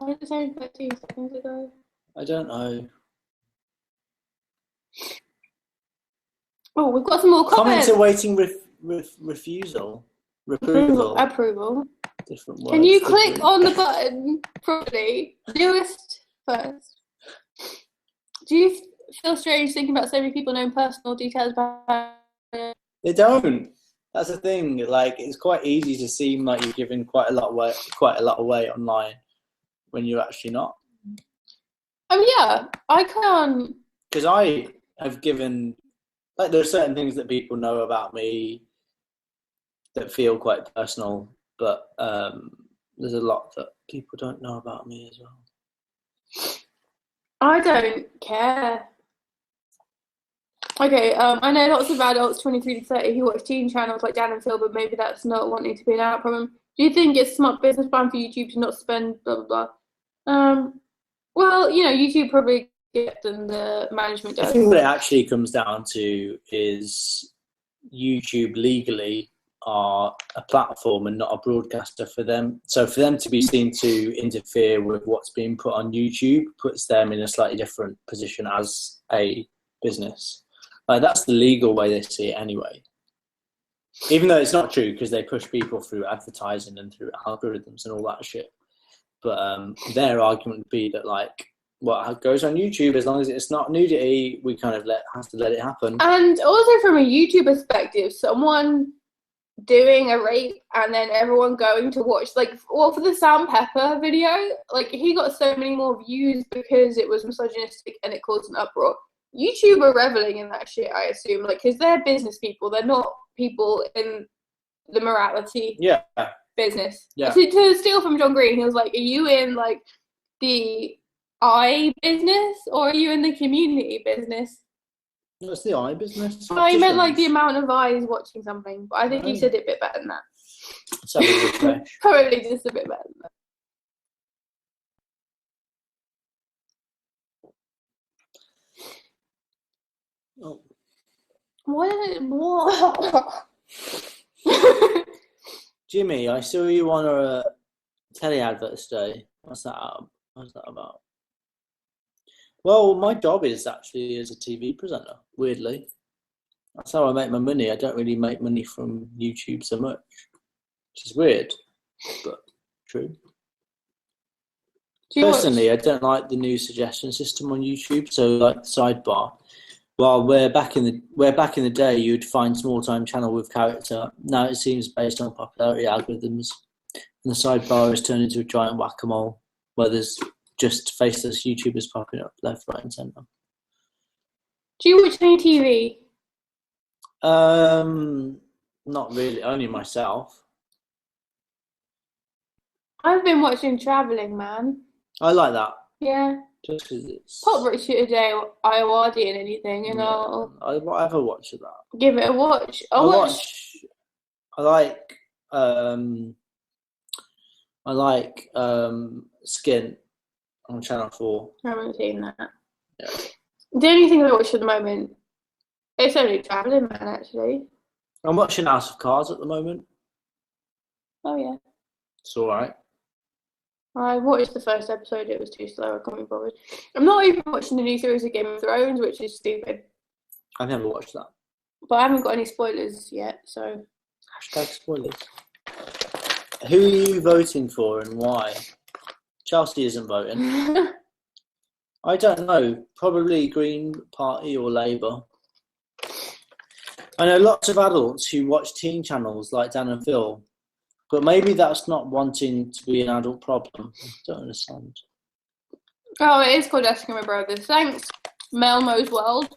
Why did it say 13 seconds ago? I don't know. Oh, we've got some more comments. Comments awaiting refusal. Approval. Different words. Can you click on the button properly? Newest first. Do you feel strange thinking about so many people knowing personal details about it? They don't. That's the thing. Like, it's quite easy to seem like you're giving quite a lot away online when you're actually not. Oh yeah, I can't. Because I have given, like, there are certain things that people know about me that feel quite personal, but there's a lot that people don't know about me as well. I don't care. Okay, I know lots of adults 23 to 30 who watch teen channels like Dan and Phil, but maybe that's not wanting to be an out problem. Do you think it's a smart business plan for YouTube to not spend blah blah blah? Well, you know, YouTube probably gets than the management does. I think what it actually comes down to is YouTube legally are a platform and not a broadcaster for them. So for them to be seen to interfere with what's being put on YouTube puts them in a slightly different position as a business. Like, that's the legal way they see it anyway. Even though it's not true, because they push people through advertising and through algorithms and all that shit. But their argument would be that, like, what goes on YouTube, as long as it's not nudity, we kind of have to let it happen. And also from a YouTube perspective, someone doing a rape and then everyone going to watch, like, well, for the Sam Pepper video, like, he got so many more views because it was misogynistic and it caused an uproar. YouTube are reveling in that shit, I assume, like, because they're business people. They're not people in the morality business. Yeah. To steal from John Green, he was like, are you in, like, the eye business or are you in the community business? What's the eye business? Well, I meant, like, the amount of eyes watching something, but I think he said it a bit better than that. Probably just a bit better than that. Oh. What? Jimmy, I saw you on a telly advert today. What's that about? Well, my job is actually as a TV presenter, weirdly. That's how I make my money. I don't really make money from YouTube so much, which is weird, but true. Personally, I don't like the new suggestion system on YouTube. So, like, sidebar. Well, where back in the day, you'd find small time channel with character. Now it seems based on popularity algorithms, and the sidebar has turned into a giant whack-a-mole where there's just faceless YouTubers popping up left, right, and centre. Do you watch any TV? Not really. Only myself. I've been watching Travelling Man. I like that. Yeah. Just because it's pop Richard a day, Iowadi and anything, and I'll have a watch of that. Give it a watch. I like Skin on Channel 4. I haven't seen that. Yeah. The only thing I watch at the moment, it's only Travelling Man, actually. I'm watching House of Cards at the moment. Oh yeah. It's alright. I watched the first episode, it was too slow, I can't be bothered. I'm not even watching the new series of Game of Thrones, which is stupid. I've never watched that. But I haven't got any spoilers yet, so... #spoilers. Who are you voting for and why? Chelsea isn't voting. I don't know. Probably Green Party or Labour. I know lots of adults who watch teen channels like Dan and Phil, but maybe that's not wanting to be an adult problem. I don't understand. Oh, it is called Asking My Brothers. Thanks, Melmo's World.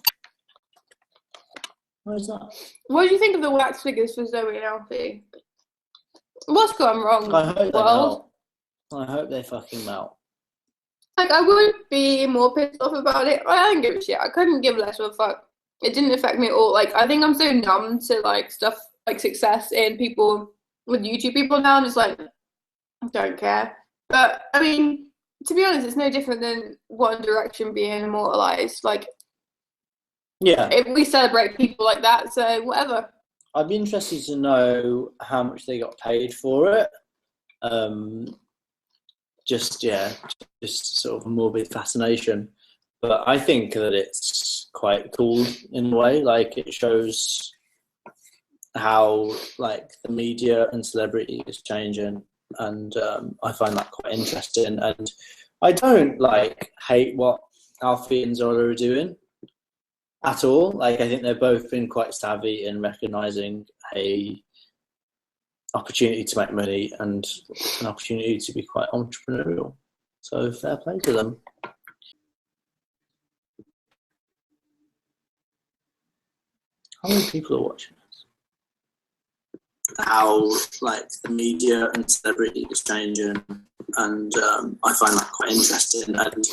What is that? What do you think of the wax figures for Zoe and Alfie? What's gone wrong? I hope they melt. I hope they fucking melt. Like, I would be more pissed off about it. I don't give a shit. I couldn't give less of a fuck. It didn't affect me at all. Like, I think I'm so numb to, like, stuff like success in people with YouTube people now. I'm just like, I don't care. But, I mean, to be honest, it's no different than One Direction being immortalised. Like, yeah, if we celebrate people like that, so whatever. I'd be interested to know how much they got paid for it. just sort of a morbid fascination. But I think that it's quite cool in a way. Like, it shows how like the media and celebrity is changing, and I find that quite interesting. And I don't like hate what Alfie and Zola are doing at all. Like, I think they've both been quite savvy in recognizing a opportunity to make money and an opportunity to be quite entrepreneurial. So fair play to them. How many people are watching this? How like the media and celebrity is changing, and I find that quite interesting. And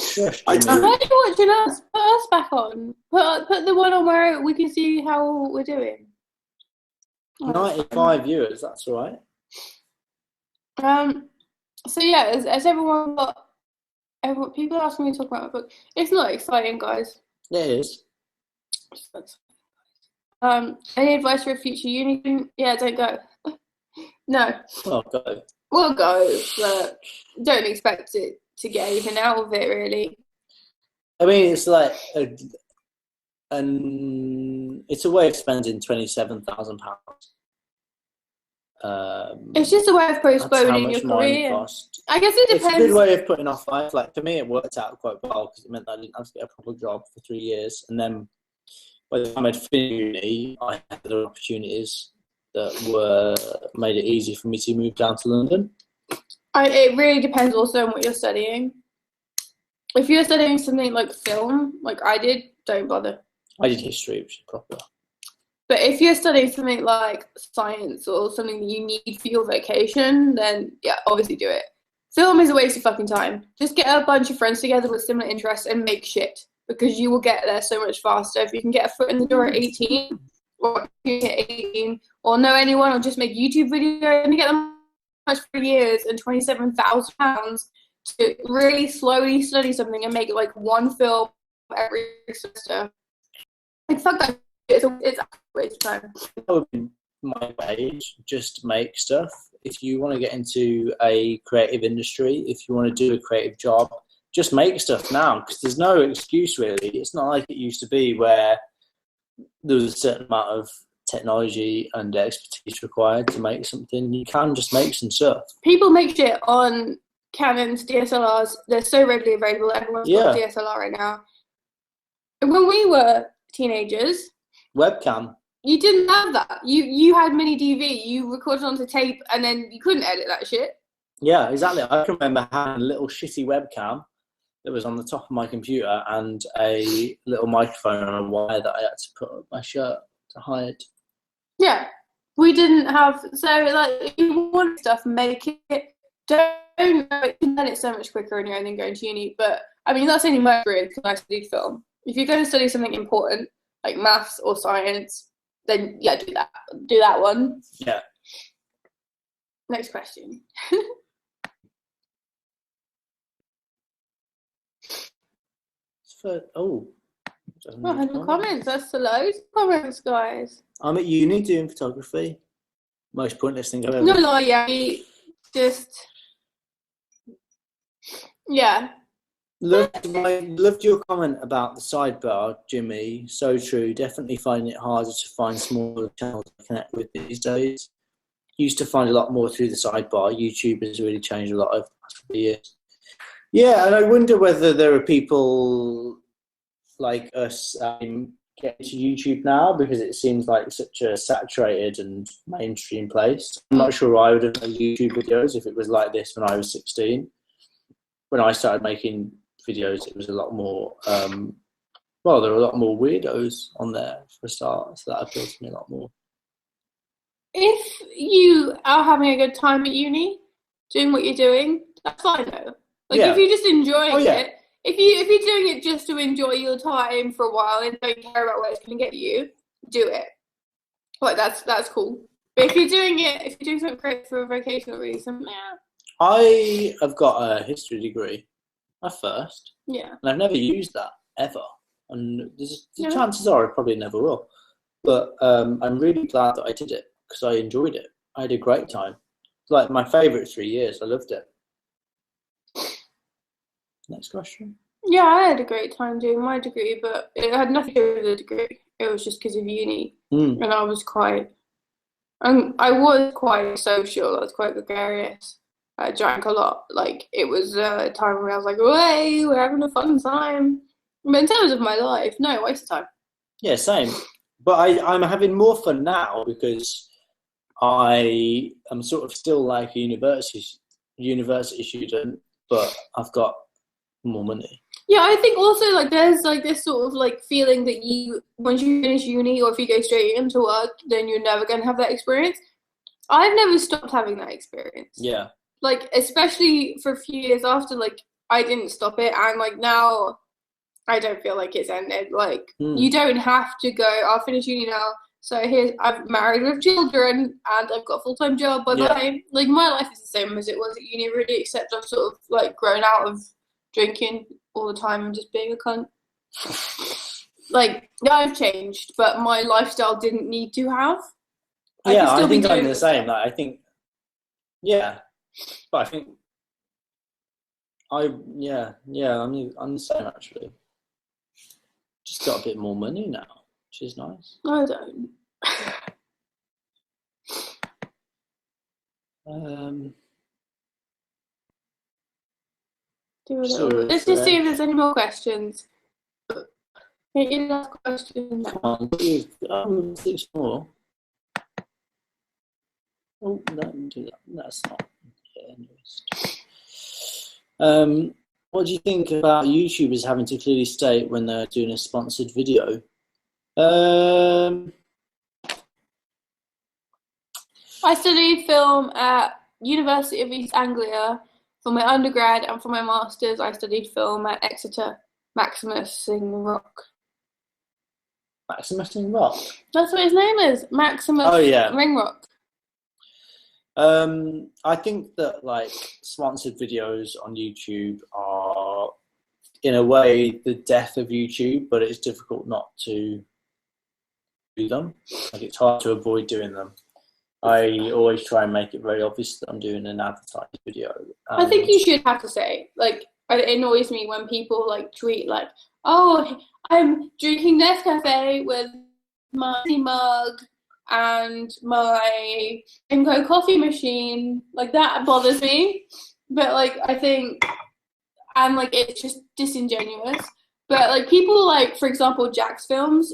I don't. Why are you watching us? Put us back on. Put the one on where we can see how we're doing. 95 viewers. That's all right. So yeah, as everyone got. People ask me to talk about my book. It's not exciting, guys. Yeah, it is. Any advice for a future uni? Yeah, don't go. No. Well, go. We'll go, but don't expect it to get anything out of it, really. I mean, it's like it's a way of spending £27,000. It's just a way of postponing your career. Cost. I guess it depends. It's a good way of putting off life. Like, for me, it worked out quite well because it meant that I didn't have to get a proper job for 3 years, and then by the time I'd finished uni, I had other opportunities that made it easy for me to move down to London. It really depends also on what you're studying. If you're studying something like film, like I did, don't bother. I did history, which is proper. But if you're studying something like science or something that you need for your vocation, then yeah, obviously do it. Film is a waste of fucking time. Just get a bunch of friends together with similar interests and make shit, because you will get there so much faster if you can get a foot in the door at 18, or at 18, or know anyone, or just make YouTube videos and get them much for years and £27,000 to really slowly study something and make like one film every semester. Like, fuck that. It's a waste of time. That would be my wage. Just make stuff. If you want to get into a creative industry, if you want to do a creative job, just make stuff now, because there's no excuse really. It's not like it used to be where there was a certain amount of technology and expertise required to make something. You can just make some stuff. People make shit on Canons, DSLRs. They're so readily available. Everyone's got a DSLR right now. And when we were teenagers, webcam. You didn't have that. You had mini DV. You recorded onto tape, and then you couldn't edit that shit. Yeah, exactly. I can remember having a little shitty webcam that was on the top of my computer and a little microphone on a wire that I had to put up my shirt to hide. Yeah, we didn't have. So like, if you want stuff, make it. Don't learn it so much quicker on your own than going to uni. But I mean, that's only my career because I studied film. If you're going to study something important like maths or science, then yeah, do that. Do that one. Yeah. Next question. Oh, 100 comments. That's a load of comments, guys. I'm at uni doing photography. Most pointless thing I've ever. No lie, yeah. Just yeah. Loved your comment about the sidebar, Jimmy. So true. Definitely finding it harder to find smaller channels to connect with these days. Used to find a lot more through the sidebar. YouTube has really changed a lot over the past couple of years. Yeah, and I wonder whether there are people like us getting to YouTube now, because it seems like such a saturated and mainstream place. I'm not sure I would have done YouTube videos if it was like this when I was 16. When I started making videos, it was a lot more, there were a lot more weirdos on there for a start, so that appealed to me a lot more. If you are having a good time at uni, doing what you're doing, that's fine though. Like, if you're just enjoying it, if you're doing it just to enjoy your time for a while and don't care about where it's going to get you, do it. Like, that's cool. But if you're doing something great for a vocational reason, yeah. I have got a history degree, my first. Yeah. And I've never used that ever, and the chances are I probably never will. But I'm really glad that I did it because I enjoyed it. I had a great time. Like, my favourite 3 years. I loved it. Next question. Yeah, I had a great time doing my degree, but it had nothing to do with the degree. It was just because of uni, and I was quite social. I was quite gregarious. I drank a lot. Like, it was a time where I was like, "Hey, we're having a fun time." But in terms of my life, no, waste of time. Yeah, same. But I'm having more fun now because I am sort of still like a university student, but I've got more money. Yeah, I think also like there's like this sort of like feeling that you once you finish uni or if you go straight into work, then you're never going to have that experience. I've never stopped having that experience. Yeah. Like, especially for a few years after, like, I didn't stop it, and like now I don't feel like it's ended. Like, you don't have to go, I'll finish uni now, so I'm married with children, and I've got a full-time job, bye-bye. Like, my life is the same as it was at uni, really, except I've sort of, like, grown out of drinking all the time and just being a cunt. Like, I've changed, but my lifestyle didn't need to have. I think I'm the same. Like, I think, yeah, but I think I'm the same actually. Just got a bit more money now, which is nice. I don't. Let's just see if there's any more questions. Any last question? Come on, there's more. Oh, don't do that. That's not. What do you think about YouTubers having to clearly state when they're doing a sponsored video? I studied film at University of East Anglia for my undergrad, and for my masters I studied film at Exeter Maximus in Rock. Maximus in Rock? That's what his name is, Maximus Ringrock. I think that like sponsored videos on YouTube are in a way the death of YouTube, but it's difficult not to do them. Like, it's hard to avoid doing them. I always try and make it very obvious that I'm doing an advertised video. I think you should have to say, like, it annoys me when people like tweet like, "Oh, I'm drinking Nescafe with my mug and my Imco coffee machine." Like, that bothers me. But like, I think, and like, it's just disingenuous. But like, people like, for example, Jack's Films,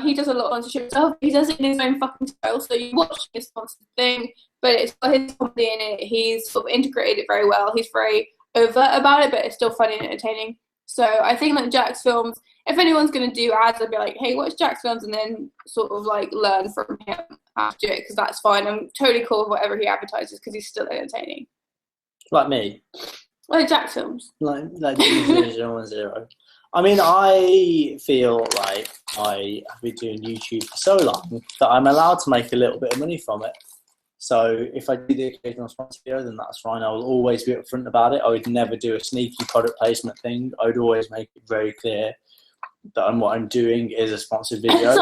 he does a lot of sponsorship himself. He does it in his own fucking style, so you watch his sponsored thing, but it's got his comedy in it. He's sort of integrated it very well. He's very overt about it, but it's still funny and entertaining. So I think that Jack's Films, if anyone's going to do ads, I'd be like, hey, watch Jack's Films, and then sort of like learn from him how to do it, because that's fine. I'm totally cool with whatever he advertises because he's still entertaining. Like me. Like Jack's Films. Like 010. I mean, I feel like I have been doing YouTube for so long that I'm allowed to make a little bit of money from it. So if I do the occasional sponsor video, then that's fine. I will always be upfront about it. I would never do a sneaky product placement thing. I would always make it very clear that what I'm doing is a sponsored video.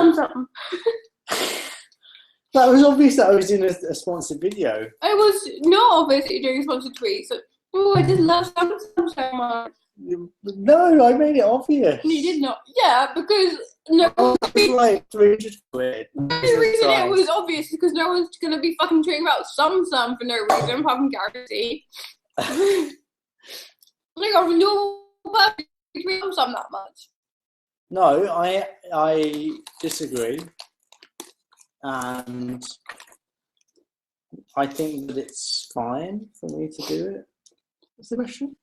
That was obvious that I was doing a sponsored video. It was not obvious that you're doing a sponsored tweet. So, I just love Samsung so much. No, I made it obvious. You did not. Yeah, because no. It's like 300 quid. The reason it was obvious is because no one's gonna be fucking tweeting about Samsung for no reason, apart from guarantee. Like, a normal person tweet Samsung that much. No, I disagree, and I think that it's fine for me to do it. What's the question?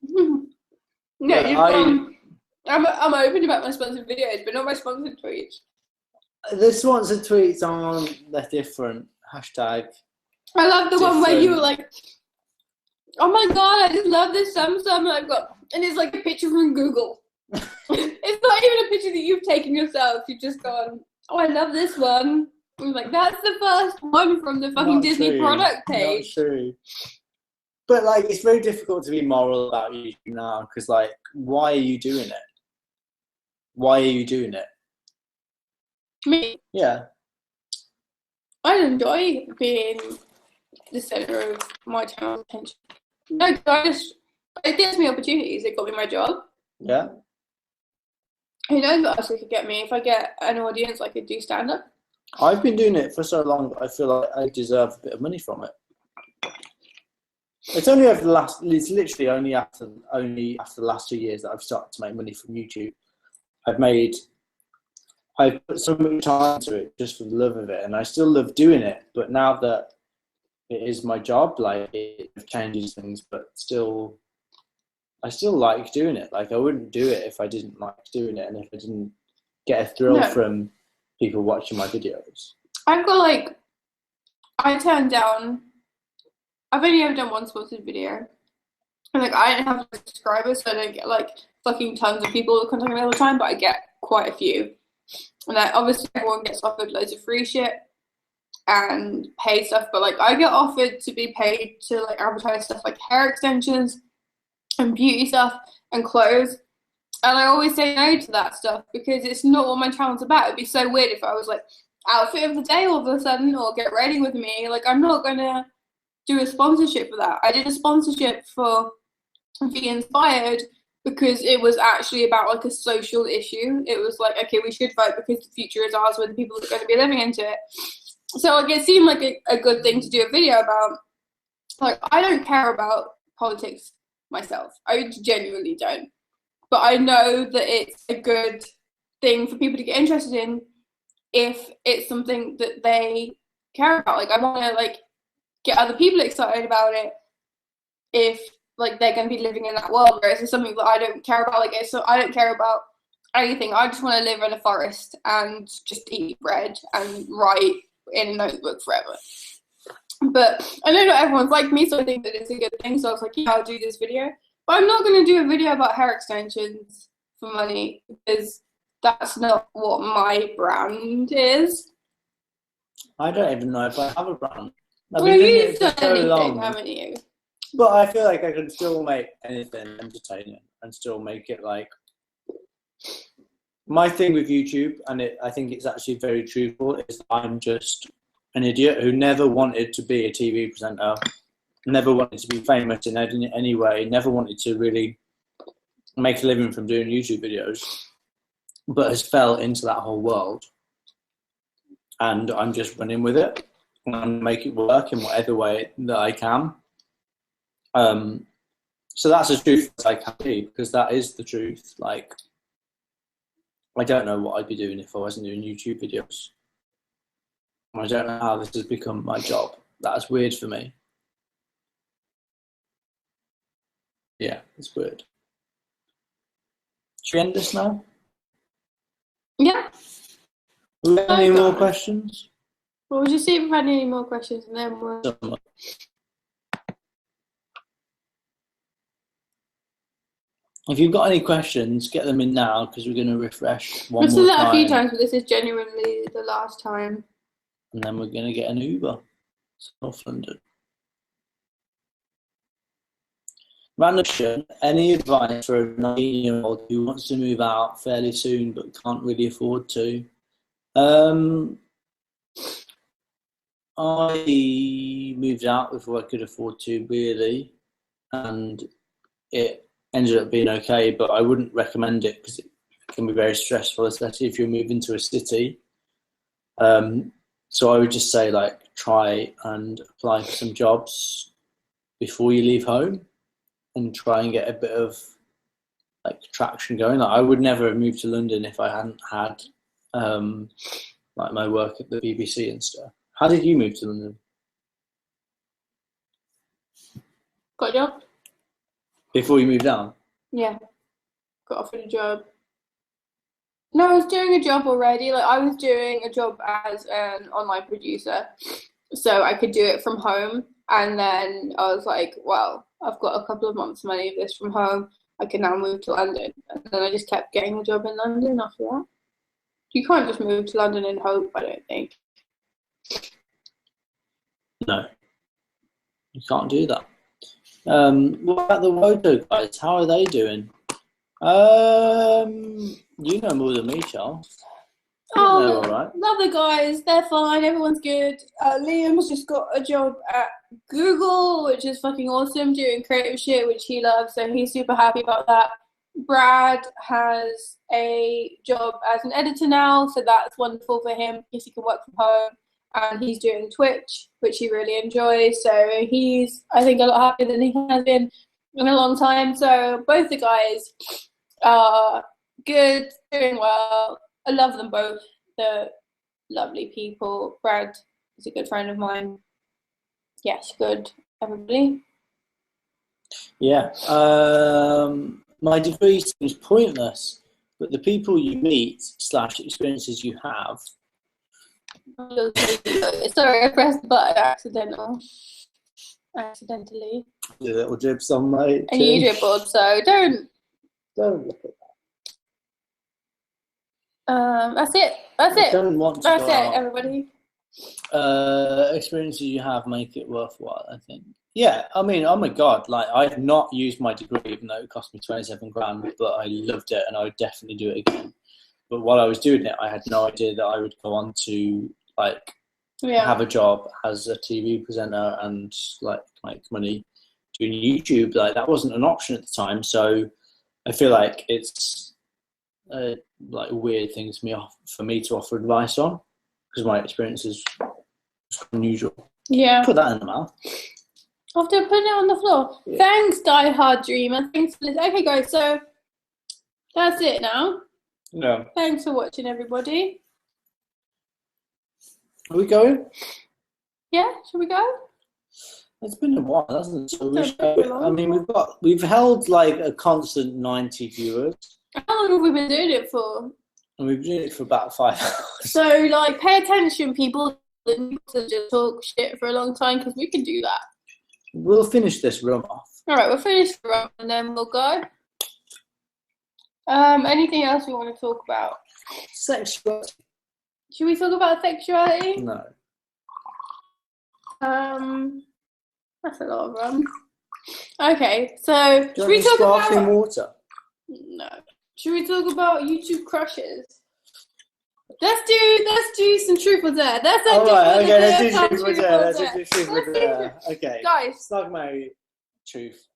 No, I'm open about my sponsored videos, but not my sponsored tweets. The sponsored tweets they're different. Hashtag. I love the one where you were like, "Oh my god, I just love this Samsung I've got," and it's like a picture from Google. It's not even a picture that you've taken yourself. You've just gone, "Oh, I love this one." I'm like, that's the first one from the fucking Disney product page. Not true. But like, it's very difficult to be moral about YouTube now, because like, why are you doing it? Why are you doing it? Me? Yeah. I enjoy being the centre of my channel's attention. No, I just It gives me opportunities. It got me my job. Yeah. Who knows what else it could get me? If I get an audience, I could do stand-up. I've been doing it for so long that I feel like I deserve a bit of money from it. It's only over the last. It's literally only after the last 2 years that I've started to make money from YouTube. I've put so much time into it just for the love of it, and I still love doing it. But now that it is my job, like it changes things, but still, I still like doing it. Like I wouldn't do it if I didn't like doing it, and if I didn't get a thrill from people watching my videos. I've got I turned down. I've only ever done one sponsored video, and I don't have subscribers, so I don't get fucking tons of people contacting me all the time. But I get quite a few, and obviously everyone gets offered loads of free shit and paid stuff. But I get offered to be paid to advertise stuff like hair extensions and beauty stuff and clothes. And I always say no to that stuff because it's not what my channel's about. It'd be so weird if I was outfit of the day all of a sudden, or get ready with me. I'm not gonna do a sponsorship for that. I did a sponsorship for Be Inspired because it was actually about a social issue. It was okay, we should vote because the future is ours, we're the people that are going to be living into it. So it seemed like a good thing to do a video about. I don't care about politics myself. I genuinely don't. But I know that it's a good thing for people to get interested in if it's something that they care about. I want to get other people excited about it if they're going to be living in that world, whereas it's something that I don't care about. So I don't care about anything. I just want to live in a forest and just eat bread and write in a notebook forever. But I know not everyone's like me, so I think that it's a good thing. So I was yeah, I'll do this video. But I'm not going to do a video about hair extensions for money because that's not what my brand is. I don't even know if I have a brand. Well, you've done anything, haven't you? But I feel like I can still make anything entertaining and still make it my thing with YouTube, and I think it's actually very truthful, is I'm just an idiot who never wanted to be a TV presenter, never wanted to be famous in any way, never wanted to really make a living from doing YouTube videos, but has fell into that whole world. And I'm just running with it and make it work in whatever way that I can. So that's as truth as I can be, because that is the truth. I don't know what I'd be doing if I wasn't doing YouTube videos. I don't know how this has become my job. That's weird for me. Yeah, it's weird. Should we end this now? Yeah. Do we have any more questions? Well, we'll just see if we've had any more questions, and then we'll... If you've got any questions, get them in now, because we're going to refresh one more time. We've said that a few times, but this is genuinely the last time. And then we're going to get an Uber to North London. Random question, any advice for a 19-year-old who wants to move out fairly soon but can't really afford to? I moved out before I could afford to, really, and it ended up being okay, but I wouldn't recommend it because it can be very stressful, especially if you're moving to a city. So I would just say try and apply for some jobs before you leave home and try and get a bit of traction going. I would never have moved to London if I hadn't had my work at the BBC and stuff. How did you move to London? Got a job. Before you moved down? Yeah. Got offered a job. No, I was doing a job already. I was doing a job as an online producer, so I could do it from home. And then I was well, I've got a couple of months' money of this from home. I can now move to London. And then I just kept getting a job in London after that. You can't just move to London and hope, I don't think. No, you can't do that. What about the Wodo guys? How are they doing? You know more than me, Charles. Oh, all right. love the guys. They're fine. Everyone's good. Liam's just got a job at Google, which is fucking awesome, doing creative shit, which he loves. So he's super happy about that. Brad has a job as an editor now, so that's wonderful for him because he can work from home. And he's doing Twitch, which he really enjoys. So he's, I think, a lot happier than he has been in a long time. So both the guys are good, doing well. I love them both. They're lovely people. Brad is a good friend of mine. Yes, good, everybody. Yeah. My degree seems pointless, but the people you meet / experiences you have. Sorry, I pressed the button accidentally. Your little dribs on my And you dribbled, so don't look at that. That's it. That's it. Don't want to That's go it, out. everybody. Experiences you have make it worthwhile, I think. Yeah, I mean, oh my god, like I've not used my degree even though it cost me 27 grand, but I loved it and I would definitely do it again. But while I was doing it, I had no idea that I would go on to like have a job as a TV presenter and like make money doing YouTube. Like that wasn't an option at the time, so I feel like it's like a weird thing for me to offer advice on because my experience is unusual. Yeah. Put that in the mouth. I'll have to put it on the floor. Yeah. Thanks, Die Hard Dreamer. Thanks for listening. Okay, guys, so that's it now. Yeah. Thanks for watching, everybody. Are we going? Yeah, shall we go? It's been a while, hasn't it? So I mean, we've held like a constant 90 viewers. How long have we been doing it for? And we've been doing it for about 5 hours. So, like, pay attention, people. To just talk shit for a long time because we can do that. We'll finish this room off. All right, we'll finish the room and then we'll go. Anything else we want to talk about? Sexuality. Should we talk about sexuality? No. That's a lot of rum. Okay, so should we talk about sparkling water? No. Should we talk about YouTube crushes? Let's do some truth or dare. Let's do truth or dare. Okay. Guys. Snug Mary truth.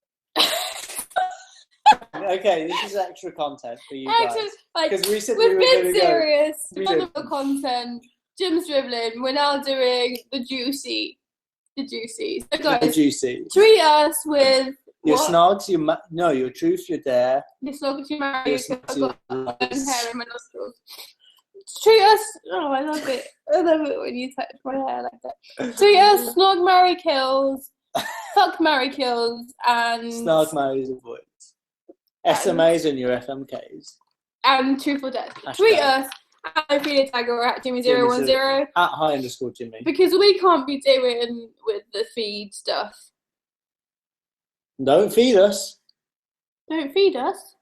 Okay, this is extra content for you guys. Because we said we've been serious. None of the content. Jim's dribbling. We're now doing the juicy. So guys, the juicy. Treat us with your snogs, your truth, your dare. Your snogs, your marriage. I've got hair in my nostrils. Treat us. Oh, I love it. I love it when you touch my hair like that. Treat us. Snog, marry, kills. Fuck, marry, kills, and snog, marries, avoids. SMAs and your FMKs. And truth or dare. Tweet us at Feeder Tag or at Jimmy010. At _Jimmy. Because we can't be doing with the feed stuff. Don't feed us. Don't feed us?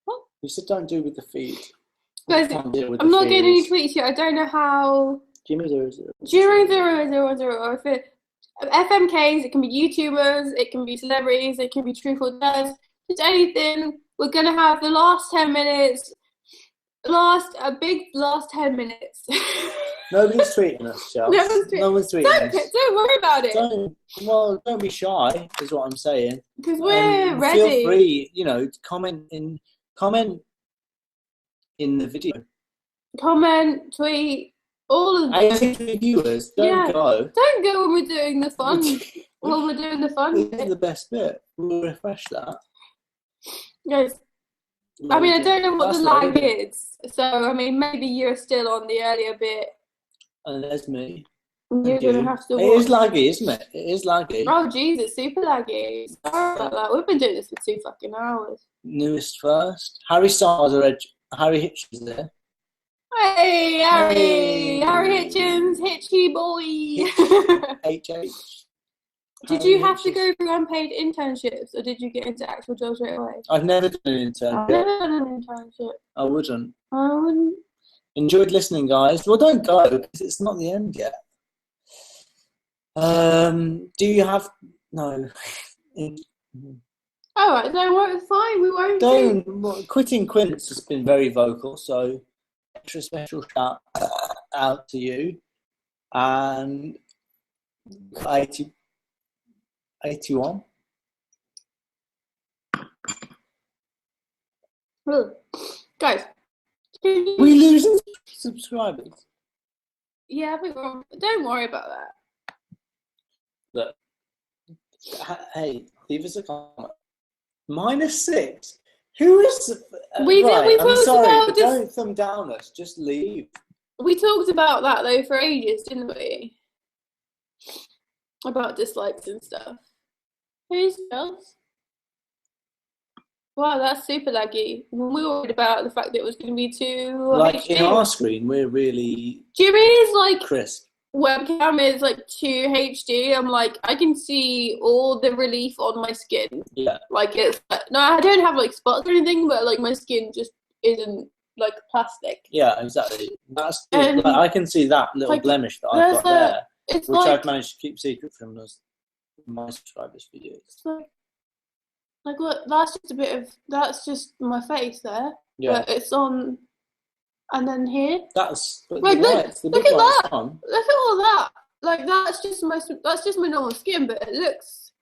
What? You said don't do with the feed. Guys, I'm not getting any tweets yet. I don't know how. Jimmy010. Jimmy010. If it FMKs, it can be YouTubers, it can be celebrities, it can be truth or dares. Just anything. We're gonna have the last 10 minutes. A big last 10 minutes. Nobody's tweeting us, Chels. No one's tweeting us. Don't worry about it. Don't be shy, is what I'm saying. Because we're ready. Feel free, to comment in the video. Comment, tweet, all of them. Viewers, don't go. Don't go when we're doing the fun. When we're doing the fun. This is the best bit. We'll refresh that. Yes. I mean, I don't know what the lag is. So, I mean, maybe you're still on the earlier bit. And there's me. You're going to have to watch. It is laggy, isn't it? It is laggy. Oh, Jesus, super laggy. Sorry about that. We've been doing this for 2 fucking hours. Newest first. Harry Hitchens is there. Hey, Harry Hitchens, Hitchy boy. HH. Did you have to go through unpaid internships, or did you get into actual jobs right away? I've never done an internship. I've never done an internship. I wouldn't. I wouldn't. Enjoyed listening, guys. Well, don't go, because it's not the end yet. Do you have... No. Alright, don't worry, it's fine. We won't Quitting Quince has been very vocal, so extra special shout out to you. And 81. Guys, we losing subscribers. Yeah, I think don't worry about that. Look, hey, leave us a comment. -6. Who is? We I'm sorry, about but don't thumb down us. Just leave. We talked about that though for ages, didn't we? About dislikes and stuff. Who's Chels? Wow, that's super laggy. We were worried about the fact that it was going to be too like HD. In our screen, we're really. Do you mean it's like crisp? Webcam is like 2 HD. I'm like, I can see all the relief on my skin. Yeah. Like it's no, I don't have like spots or anything, but like my skin just isn't like plastic. Yeah, exactly. That's like, I can see that little like, blemish that I've got there, which like, I've managed to keep secret from my subscribers for years. Like look, that's just my face there. Yeah. But it's on. And then here, that's like look at that. Look at all that. Like that's just my normal skin, but it looks.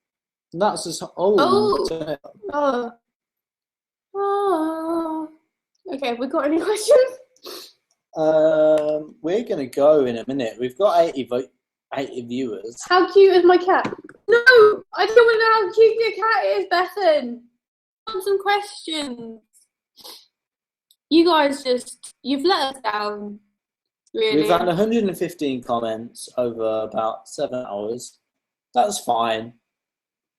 That's just oh. Okay, have we got any questions? We're gonna go in a minute. We've got 80 viewers. How cute is my cat? No, I don't want to know how cute your cat is, Bethan. I want some questions. You guys you've let us down, really. We've had 115 comments over about 7 hours. That's fine.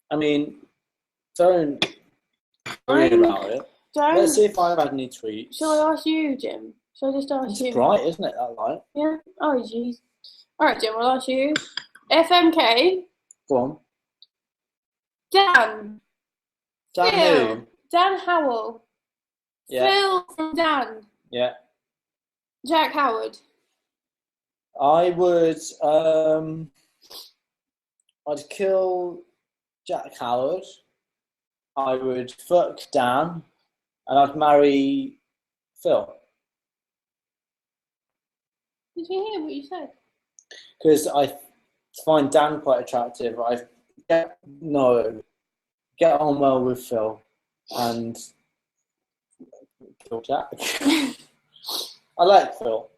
I mean, don't worry about it. Let's see if I've had any tweets. Shall I ask you, Jim? Shall I just ask you? It's bright, isn't it, that light? Yeah. Oh, jeez. All right, Jim, I'll ask you. FMK. Go on. Dan. Dan Phil. who? Dan Howell. Yeah. Phil from Dan. Yeah. Jack Howard. I would. I'd kill Jack Howard. I would fuck Dan, and I'd marry Phil. Did you hear what you said? Because I find Dan quite attractive. I get on well with Phil, and kill Jack. I like Phil.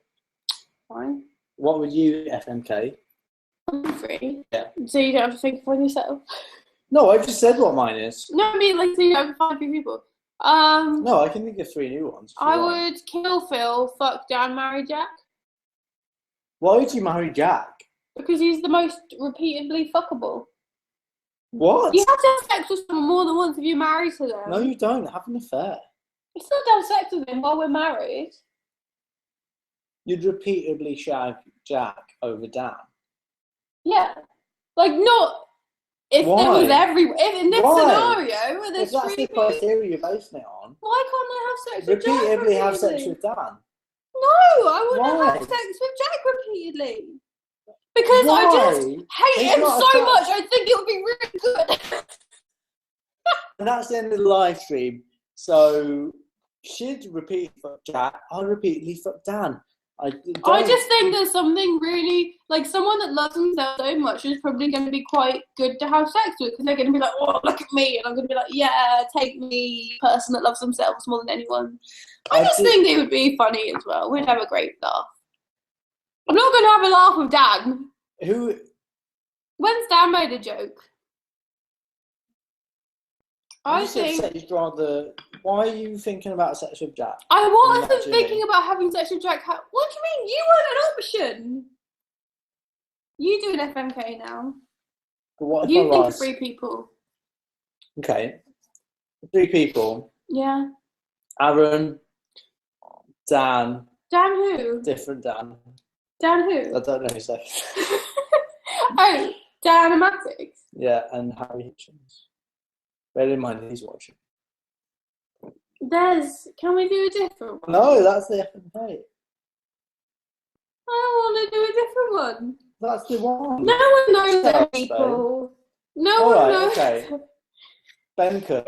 Fine. What would you, FMK? I'm free. Yeah. So you don't have to think for yourself? No, I just said what mine is. No, I mean, like, so you don't have to find 3 people. No, I can think of 3 new ones. I would kill Phil, fuck Dan, marry Jack. Why would you marry Jack? Because he's the most repeatedly fuckable. What? You have to have sex with someone more than once if you're married to them. No, you don't. Have an affair. You still have sex with him while we're married. You'd repeatedly shag Jack over Dan. Yeah. Like, not if Why? there was in this Why? scenario where there's if that's the criteria you're basing it on. Why can't I have sex with Jack repeatedly have sex with Dan? No, I wouldn't have sex with Jack repeatedly. Because Why? I just hate him so much, I think it would be really good. And that's the end of the live stream. So, she'd repeat fuck Jack, I'd repeatedly fuck Dan. I just think there's something really, like, someone that loves themselves so much is probably going to be quite good to have sex with, because they're going to be like, oh, look at me, and I'm going to be like, yeah, take me, person that loves themselves more than anyone. I just think it would be funny as well. We'd have a great laugh. I'm not going to have a laugh with Dan. Who? When's Dan made a joke? I think. Why are you thinking about sex with Jack? I wasn't thinking about having sex with Jack. What do you mean? You weren't an option. You do an FMK now. But what if you think of 3 people. Okay. 3 people. Yeah. Aaron, Dan. Dan who? Different Dan. Dan who? I don't know his name. Oh, Dan Amatics. Yeah, and Harry Hitchens. Bear in mind he's watching. Can we do a different one? No, that's the FMK. I don't want to do a different one. That's the one. No one knows them people. No one knows. Okay. Ben Cook.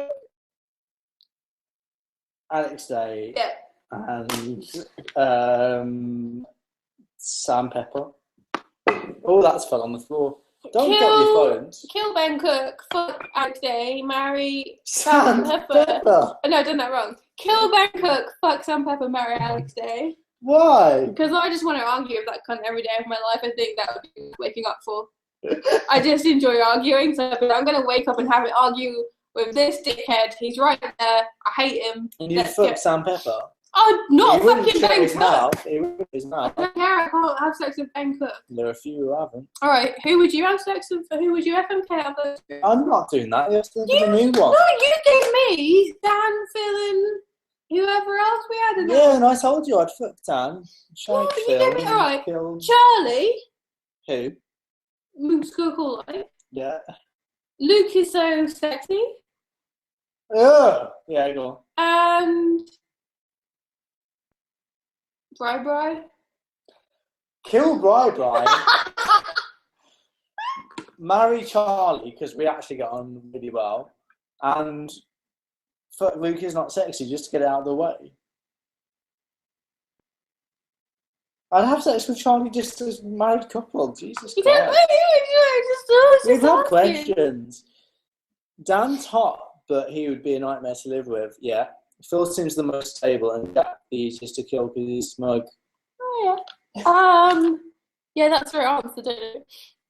Alex Day. Yeah. and sandpaper. Oh, that's fell on the floor. Don't drop your phones. Kill Ben Cook, fuck Alex Day, marry Sam Pepper. No, I done that wrong. Kill Ben Cook, fuck Sam Pepper, marry Alex Day. Why? Because I just want to argue with that cunt every day of my life. I think that would be waking up for. I just enjoy arguing, so I'm going to wake up and have it argue with this dickhead. He's right there. I hate him. And you fuck Sam Pepper? Oh, not fucking Ben Cook. He wouldn't his mouth. I don't care. I can't have sex with Ben Cook. There are a few who haven't. All right, who would you have sex with? Who would you FMK out of those two? I'm not doing that. You're still doing a new one. No, you gave me Dan, Phil, and whoever else we had. Yeah, and I told you I'd fuck Dan. Well, you gave me, all right. Killed... Charlie. Who? Luke's cool, right? Yeah. Luke is so sexy. Oh, yeah, go on. And Bri. Kill Bri. Marry Charlie, because we actually got on really well. And fuck Luke is not sexy, just to get it out of the way. I'd have sex with Charlie just as a married couple. Jesus Christ. We've had questions. Dan's hot, but he would be a nightmare to live with. Yeah. Phil seems the most stable, and Jack the easiest to kill because he's smug. Oh yeah. Yeah, that's the right answer, don't you?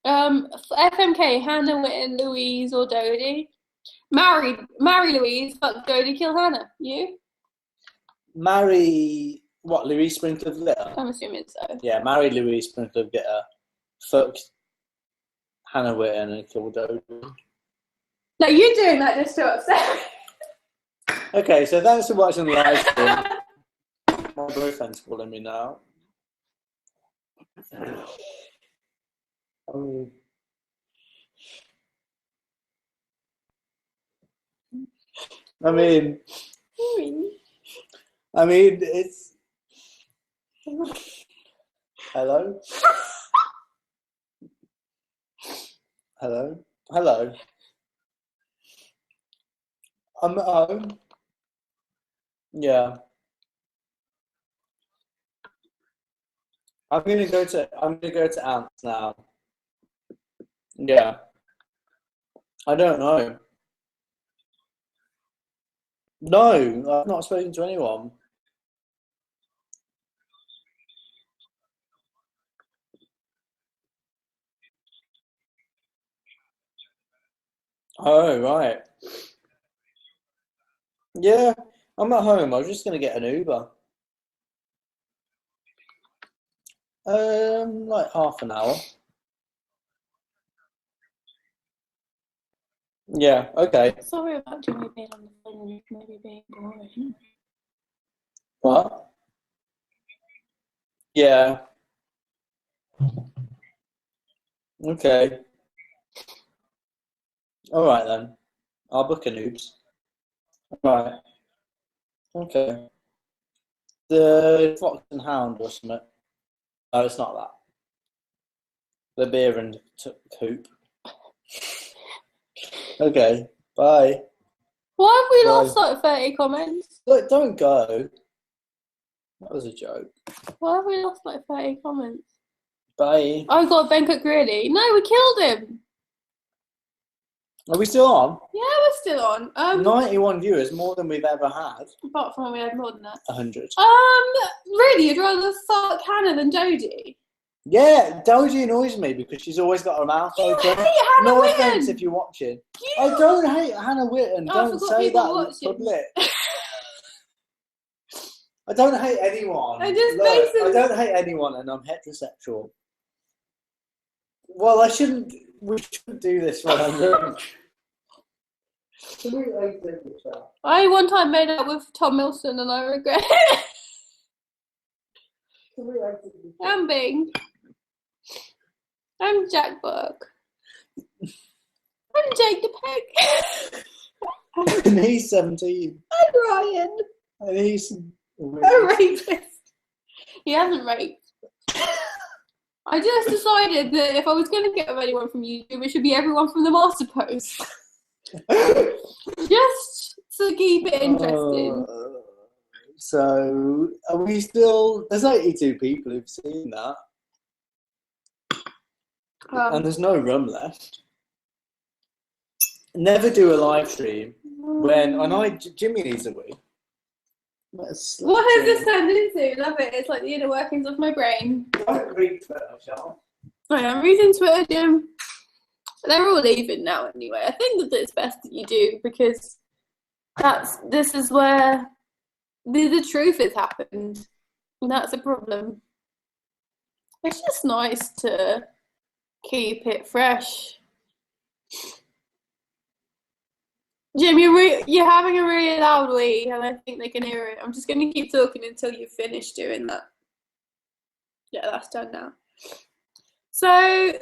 FMK, Hannah, Witten, Louise, or Dodie. Marry Louise, fuck Dodie, kill Hannah. You? Marry what? Louise Sprinkler Glitter. I'm assuming so. Yeah, marry Louise Sprinkler Glitter. Fuck Hannah Witten and kill Dodie. No, you're doing that just to upset. Okay, so thanks for watching the live stream. My boyfriend's calling me now. I mean, it's... Hello? Hello? I'm at home. Yeah. I'm gonna go to Ants now. Yeah. I don't know. No, I've not spoken to anyone. Oh, right. Yeah, I'm at home. I was just gonna get an Uber. Like half an hour. Yeah, okay. Sorry about Jimmy being on the phone and maybe being boring. What? Yeah. Okay. All right then. I'll book an Ubs. Right. Okay. The Fox and Hound or something. No, it's not that. The beer and coop. Okay. Bye. Why have we lost like 30 comments? Look, don't go. That was a joke. Why have we lost like 30 comments? Bye. Oh God, Ben Cook really? No, we killed him. Are we still on? Yeah, we're still on. 91 viewers, more than we've ever had. Apart from when we had more than that. 100. Really? You'd rather fuck Hannah than Dodie? Yeah, Dodie annoys me because she's always got her mouth open. You hate Hannah No Witten. offense if you're watching. I don't hate Hannah Witten. Don't say that in public. I don't hate anyone. I don't hate anyone, and I'm heterosexual. Well, we shouldn't do this while I'm drunk. I one time made up with Tom Milson and I regret it. I'm Bing. I'm Jack Burke. I'm Jake the Peg. And he's 17. I'm Ryan. And he's a rapist. He hasn't raped. I just decided that if I was going to get with anyone from YouTube, it should be everyone from the Master Post. Just to keep it interesting. So are we still? There's 82 people who've seen that, and there's no room left. Never do a live stream when I know Jimmy needs a wee. What has this turned into? Love it. It's like the inner workings of my brain. Don't read Twitter, shall I am reading Twitter, Jim. They're all leaving now anyway. I think that it's best that you do, because this is where the truth has happened. And that's a problem. It's just nice to keep it fresh. Jim, you're having a really loud wee, and I think they can hear it. I'm just going to keep talking until you finish doing that. Yeah, that's done now. So,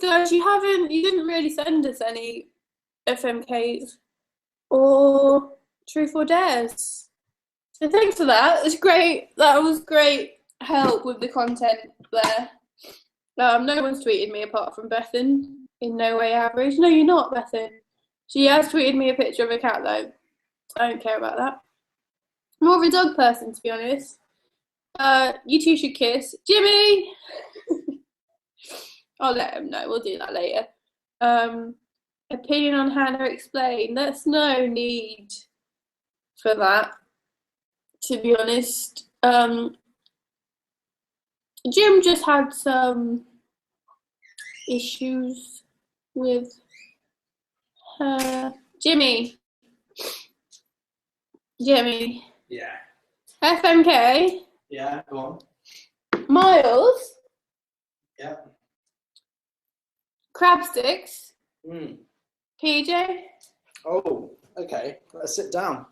guys, you didn't really send us any FMKs or Truth or Dares. So thanks for that. It's great. That was great help with the content there. No one's tweeted me apart from Bethan. In no way average. No, you're not, Bethan. She has tweeted me a picture of a cat, though. I don't care about that. I'm more of a dog person, to be honest. You two should kiss. Jimmy! I'll let him know. We'll do that later. Opinion on Hannah Explain. There's no need for that, to be honest. Jim just had some issues with Jimmy. Yeah. FMK. Yeah, go on. Miles. Yeah. Crab sticks. PJ. Oh, okay. Let's sit down.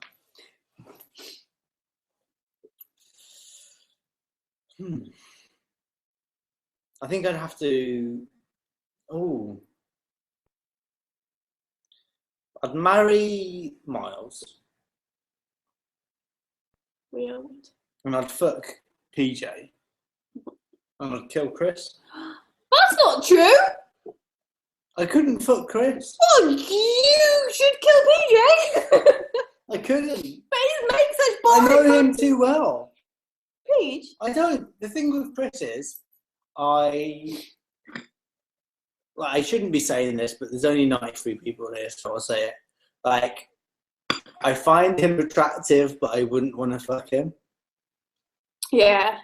I think I'd have to. Oh. I'd marry Miles. Weird. And I'd fuck PJ. And I'd kill Chris. That's not true. I couldn't fuck Chris. Well, you should kill PJ. I couldn't. But he makes such I boring. know him too well. Peach. I don't. The thing with Chris is, I shouldn't be saying this, but there's only 93 people here, so I'll say it. Like, I find him attractive, but I wouldn't want to fuck him. Yeah.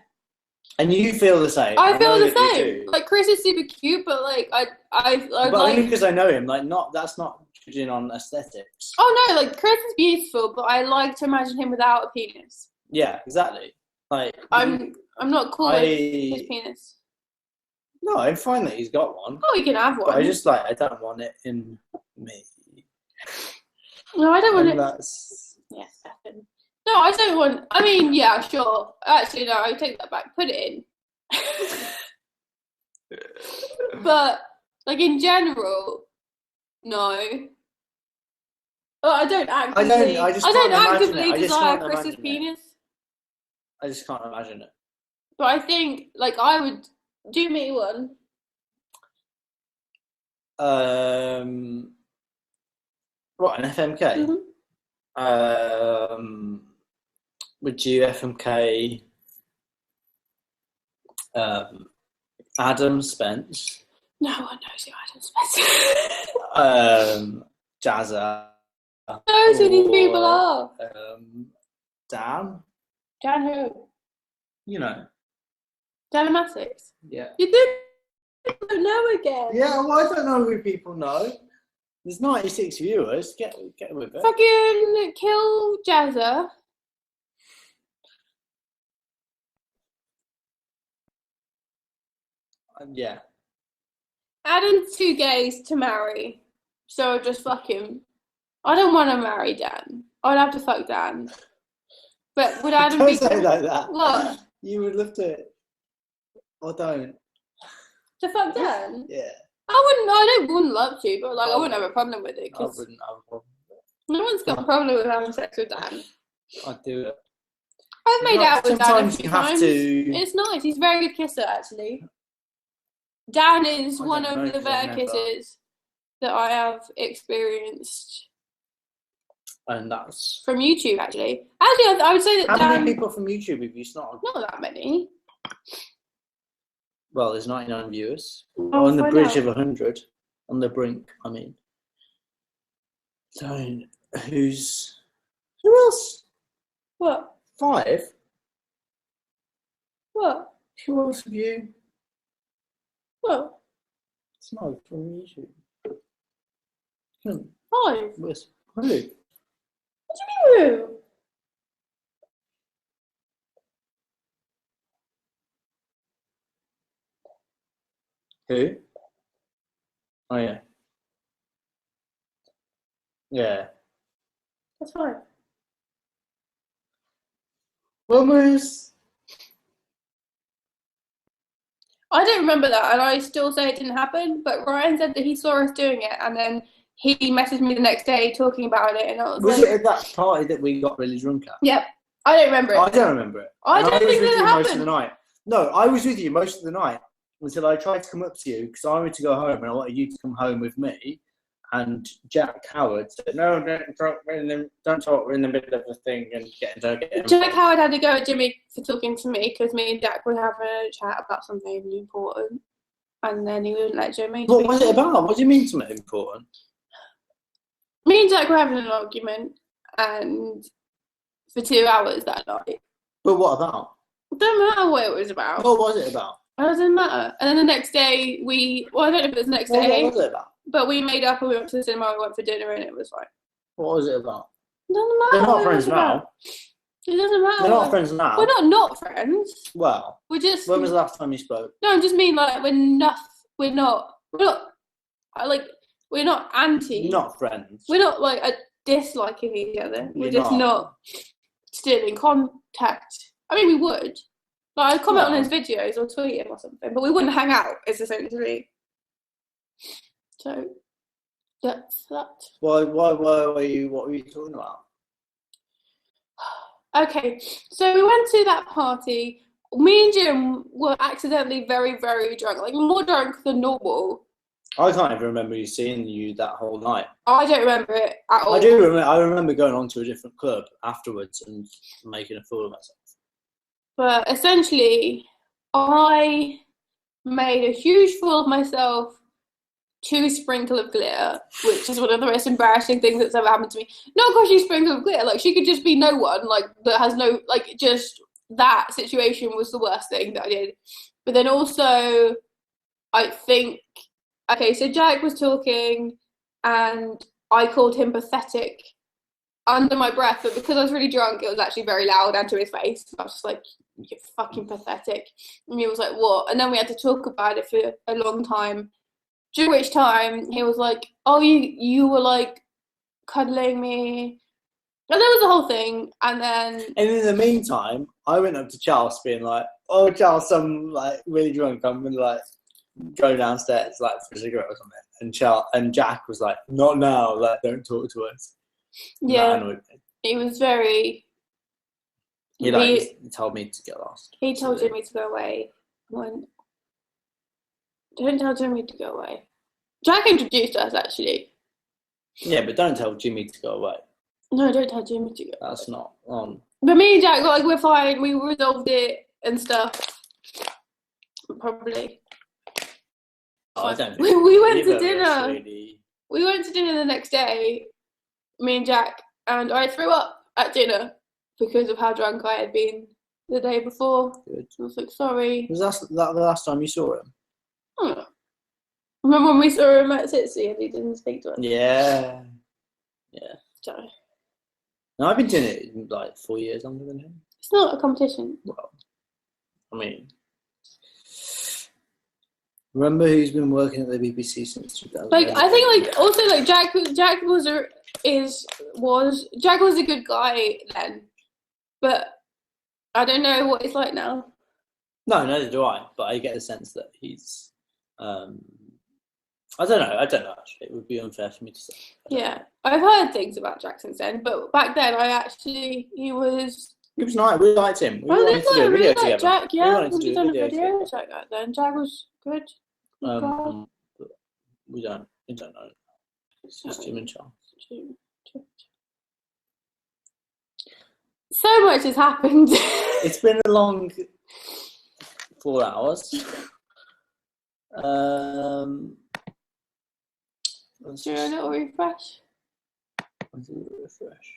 And you feel the same. I feel the same. Like, Chris is super cute, but like but like, only because I know him. Like, that's not judging on aesthetics. Oh no, like Chris is beautiful, but I like to imagine him without a penis. Yeah, exactly. Like, I'm not cool with his penis. No, I'm fine that he's got one. Oh, he can have one. But I don't want it in me. No, I don't want it. That's... Yeah, definitely. No, I don't want. I mean, yeah, sure. Actually, no, I take that back. Put it in. But like in general, no. Oh, I don't actively. I don't actively desire Chris's penis. I just can't imagine it. But I think, like, I would do me one. What, an FMK? Mm-hmm. Would you FMK Adam Spence? No one knows who Adam Spence is. Jazza. Knows who these people are. Dan? Dan who? You know. Dan Amassix? Yeah. You don't know again. Yeah, well, I don't know who people know. There's 96 viewers. Get with it. Fucking kill Jazza. Yeah. Adam's too gays to marry, so just fuck him. I don't want to marry Dan. I'd have to fuck Dan. But would Adam don't be... say like that. What? You would love to... Or don't. To fuck Dan? Yeah. I wouldn't love to, but like I wouldn't have a problem with it. I wouldn't have a problem with it. No one's got a problem with having sex with Dan. I'd do it. I've made out with Dan a few have times. to... It's nice. He's a very good kisser, actually. Dan is one of the better kisses that I have experienced. And that's... From YouTube, actually. Actually, I would say that How many people from YouTube have you snotted? Not that many. Well, there's 99 viewers. I'll On the find bridge out. of 100. On the brink, I mean. So, who else? What? 5? What? Who else have you? What? It's not from YouTube. Hmm. 5? Where's who? What do you mean who? Who? Oh, yeah. Yeah. That's 5. Almost. I don't remember that, and I still say it didn't happen, but Ryan said that he saw us doing it, and then he messaged me the next day talking about it, and I was Was like... it at that party that we got really drunk at? Yep. I don't remember it. I don't remember it. I don't think was with that you happened. most of the night. No, I was with you most of the night until I tried to come up to you because I wanted to go home and I wanted you to come home with me. And Jack Howard said, "No, don't talk. We're in the middle of the thing and get Jack Howard had to go at Jimmy for talking to me because me and Jack were having a chat about something really important, and then he wouldn't let Jimmy. What was it about? What do you mean something important? Me and Jack were having an argument, and for 2 hours that night. But what about? It doesn't matter what it was about. What was it about? It doesn't matter. And then the next day, I don't know if it was the next day. What was it about? But we made up and we went to the cinema, we went for dinner, and it was fine. What was it about? It doesn't matter. They're not friends now. It doesn't matter. They're not friends now. We're not friends. Well, We're just... when was the last time you spoke? No, I just mean like we're not anti. You're not friends. We're not like disliking each other. We're You're just not still in contact. I mean, we would. Like, I'd comment on his videos or tweet him or something, but we wouldn't hang out, is essentially. So, that's that. Why were you, what were you talking about? Okay, so we went to that party. Me and Jim were accidentally very, very drunk, like more drunk than normal. I can't even remember seeing you that whole night. I don't remember it at all. I remember going on to a different club afterwards and making a fool of myself. But essentially, I made a huge fool of myself to a sprinkle of glitter, which is one of the most embarrassing things that's ever happened to me. Not because she's sprinkle of glitter, like she could just be no one, like that has no, like just that situation was the worst thing that I did. But then also, I think, okay, so Jack was talking and I called him pathetic under my breath, but because I was really drunk, it was actually very loud and to his face. I was just like, you're fucking pathetic. And he was like, what? And then we had to talk about it for a long time. During which time he was like, oh, you were like cuddling me. And there was the whole thing. And then... And in the meantime, I went up to Charles being like, oh, Charles, I'm like really drunk. I'm going to like go downstairs like for a cigarette or something. And Jack was like, not now. Like, don't talk to us. Yeah. He was very... He told me to get lost. He told Jimmy to go away. Don't tell Jimmy to go away. Jack introduced us, actually. Yeah, but don't tell Jimmy to go away. No, don't tell Jimmy to go away. That's not on. But me and Jack, like, we're fine. We resolved it and stuff. Probably. I don't think we went to dinner. Really... We went to dinner the next day, me and Jack, and I threw up at dinner because of how drunk I had been the day before. Good. I was like, sorry. Was that the last time you saw him? Oh. Remember when we saw him at Sitsi and he didn't speak to us? Yeah. Yeah. Sorry. No, I've been doing it like 4 years longer than him. It's not a competition. Well, I mean, remember who's been working at the BBC since 2000? Like, I think, like, also, like, Jack was a good guy then, but I don't know what he's like now. No, neither do I. But I get the sense that he's, I don't know. Actually, it would be unfair for me to say. Yeah, I've heard things about Jack since then, but back then he was. He was nice. We liked him. We wanted to do a video together. Jack, yeah, we wanted to do done a video together. Jack back then. Jack was good. But we don't know. It's just Jim and Charles. So much has happened. It's been a long 4 hours. Let's Do a little refresh. do a refresh.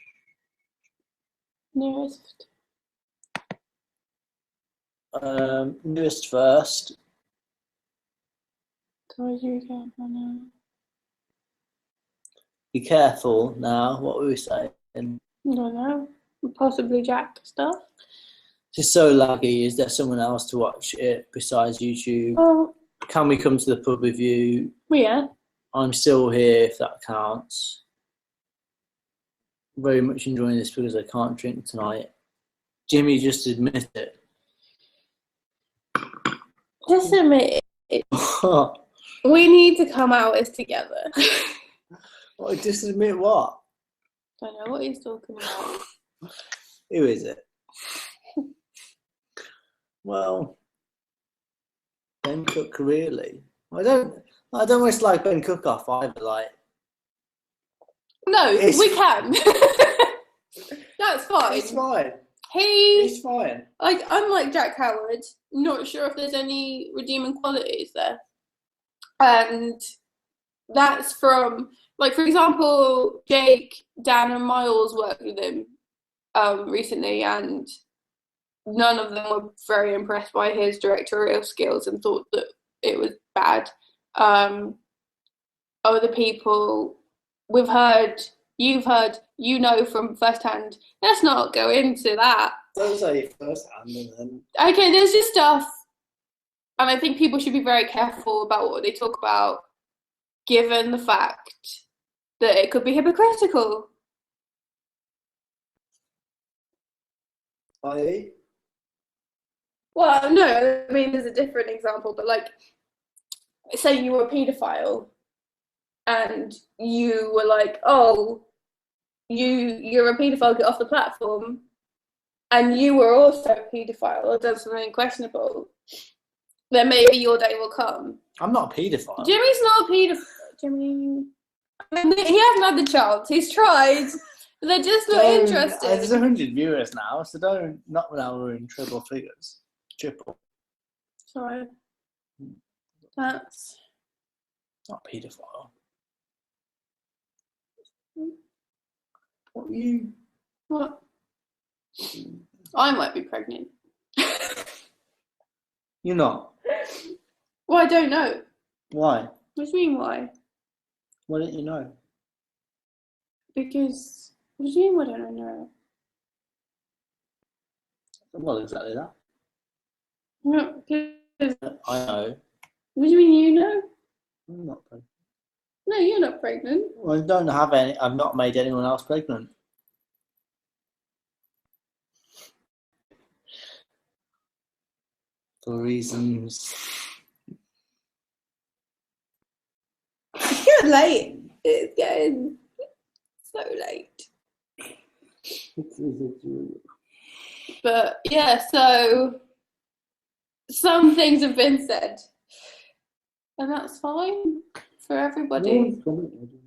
Newest. Newest first. God, you can't now. Be careful now. What were we saying? I don't know. Possibly Jack stuff. It's so laggy. Is there someone else to watch it besides YouTube? Oh, Can we come to the pub with you? well, yeah. I'm still here if that counts. Very much enjoying this because I can't drink tonight. Jimmy just admit it. Just admit it. We need to come out as together. Well, just admit what? I don't know what he's talking about. Who is it? Well, Ben Cook really. I don't much like Ben Cook off either. Like, no, we can. That's fine. It's fine. It's fine. Like, unlike Jack Howard, not sure if there's any redeeming qualities there. And that's from, like, for example, Jake, Dan, and Miles worked with him recently, and none of them were very impressed by his directorial skills and thought that it was bad. Other people you've heard, you know from firsthand. Let's not go into that. Don't say firsthand and then. Okay, there's just stuff, and I think people should be very careful about what they talk about, given the fact that it could be hypocritical. I. Well, no, I mean, there's a different example, but like, say you were a paedophile and you were like, oh, you're a paedophile, get off the platform, and you were also a paedophile or done something questionable, then maybe your day will come. I'm not a paedophile. Jimmy's not a paedophile. Jimmy, I mean, he hasn't had the chance. He's tried. They're just not interested. There's 100 viewers now, so not now we're in triple figures. Triple. Sorry. That's not paedophile. What are you? What? I might be pregnant. You're not? Well, I don't know. Why? What do you mean, why? Why didn't you know? Because, what do you mean, why don't I know? Well, exactly that. No, because... I know. What do you mean, you know? I'm not pregnant. No, you're not pregnant. Well, I don't have any. I've not made anyone else pregnant. For reasons. You're late. It's getting so late. But yeah, so some things have been said, and that's fine for everybody.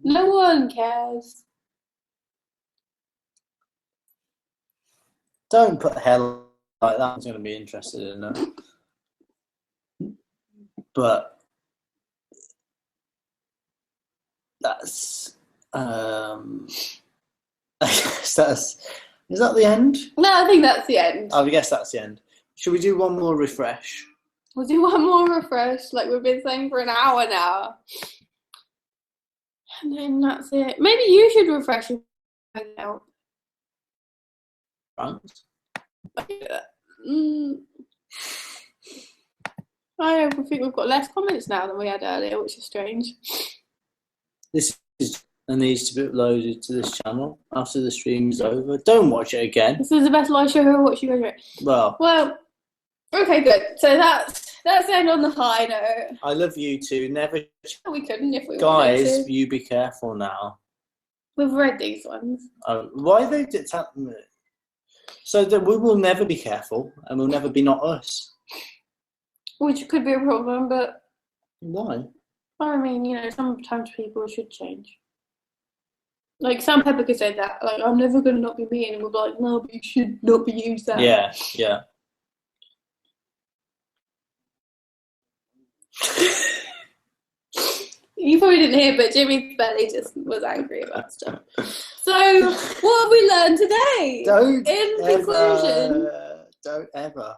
No one cares. Don't put hell like that. I'm going to be interested in it. But that's I guess is that the end? No, I think that's the end. I guess that's the end. Should we do one more refresh? We'll do one more refresh, like we've been saying for an hour now. And then that's it. Maybe you should refresh your account. I think we've got less comments now than we had earlier, which is strange. This is and needs to be uploaded to this channel after the stream is over. Don't watch it again. This is the best live show I've ever watched. You guys. Well, okay, good. So that's the end on the high note. I love you too. Never. We couldn't if we guys, wanted to. You be careful now. We've read these ones. Why they did that? So that we will never be careful, and we'll never be not us. Which could be a problem, but why? I mean, sometimes people should change. Like Sam Pepper could say that, like, I'm never gonna not be me, and we'll be like, no, but you should not be used that. Yeah. You probably didn't hear, but Jimmy Belly just was angry about stuff. So, what have we learned today? Conclusion, don't ever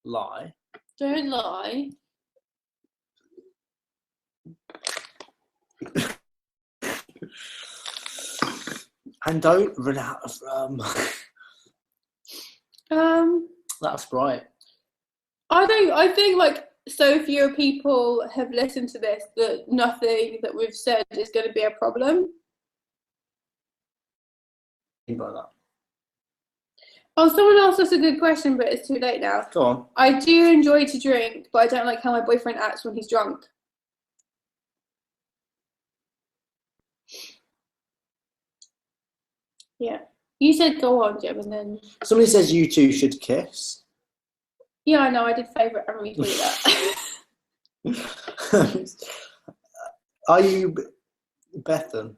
lie. Don't lie. And don't run out of rum. That's right. I think like so few people have listened to this that nothing that we've said is going to be a problem. Think about that. Oh, someone asked us a good question, but it's too late now. Go on. I do enjoy to drink, but I don't like how my boyfriend acts when he's drunk. Yeah. You said go on, Jim, and then... Somebody says you two should kiss. Yeah, I know. I did favourite and retweet that. Are you Bethan?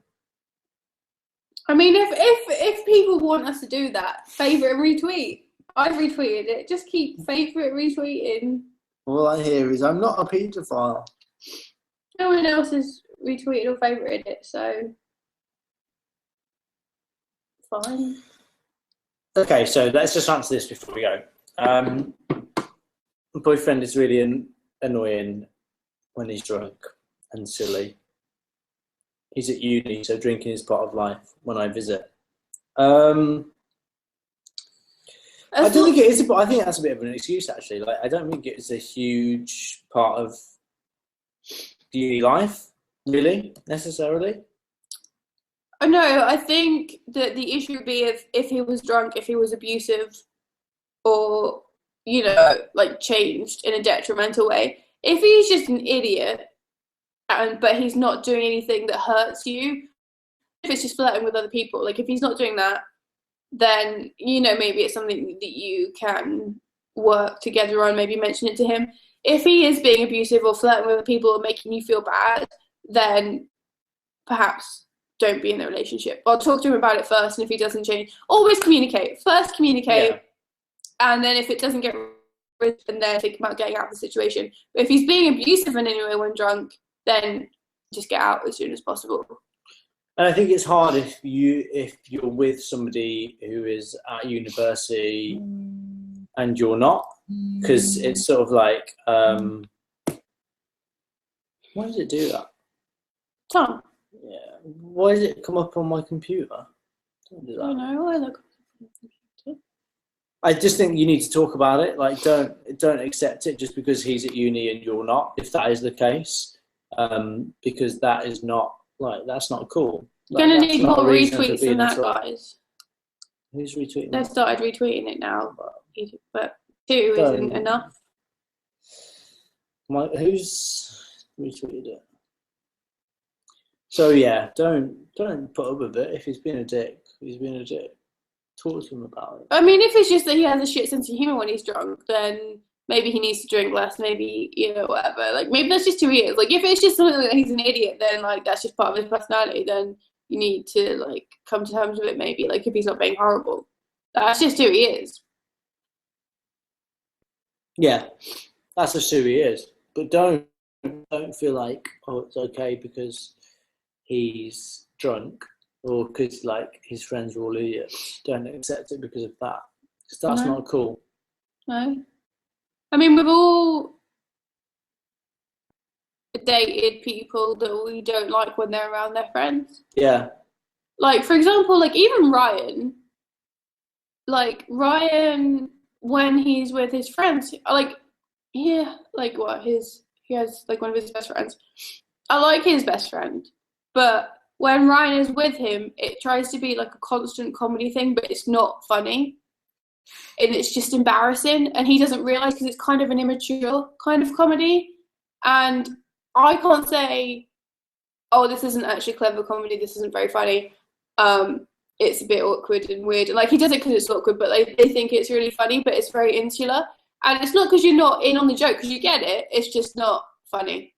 I mean, if people want us to do that, favourite and retweet. I've retweeted it. Just keep favourite retweeting. All I hear is I'm not a paedophile. No one else has retweeted or favourited it, so... Fine. Okay, so let's just answer this before we go. My boyfriend is really annoying when he's drunk and silly. He's at uni, so drinking is part of life when I visit. I don't think it is, but I think that's a bit of an excuse, actually. Like, I don't think it's a huge part of uni life, really, necessarily. No, I think that the issue would be if he was drunk, if he was abusive, or, you know, like changed in a detrimental way. If he's just an idiot, but he's not doing anything that hurts you, if it's just flirting with other people, like if he's not doing that, then, you know, maybe it's something that you can work together on, maybe mention it to him. If he is being abusive or flirting with other people or making you feel bad, then perhaps don't be in the relationship. I'll talk to him about it first, and if he doesn't change, always communicate. First communicate, and then if it doesn't get rid, then think about getting out of the situation. But if he's being abusive in any way when drunk, then just get out as soon as possible. And I think it's hard if you're with somebody who is at university and you're not, because it's sort of like, why does it do that? Tom. Yeah. Why does it come up on my computer? Don't do that. I know. I look. I just think you need to talk about it. Like, don't accept it just because he's at uni and you're not. If that is the case, because that is not that's not cool. Like, gonna need more retweets than that, guys. Who's retweeting? They've started retweeting it now, but 2 isn't enough. Who's retweeted it? So yeah, don't put up with it. If he's been a dick, he's been a dick. Talk to him about it. I mean, if it's just that he has a shit sense of humour when he's drunk, then maybe he needs to drink less. Maybe, you know, whatever. Like, maybe that's just who he is. Like, if it's just something that he's an idiot, then like that's just part of his personality. Then you need to like come to terms with it. Maybe like if he's not being horrible, that's just who he is. Yeah, that's just who he is. But don't feel like, oh, it's okay because he's drunk or because like his friends are all idiots. Don't accept it because of that, because that's not cool. No, I mean, we've all dated people that we don't like when they're around their friends. Yeah. Like, for example, like even Ryan. Like Ryan, when he's with his friends, like, yeah, like what he has like one of his best friends. I like his best friend, but when Ryan is with him, it tries to be like a constant comedy thing, but it's not funny. And it's just embarrassing. And he doesn't realise because it's kind of an immature kind of comedy. And I can't say, oh, this isn't actually clever comedy, this isn't very funny. It's a bit awkward and weird. Like, he does it because it's awkward, but like, they think it's really funny, but it's very insular. And it's not because you're not in on the joke, because you get it. It's just not funny.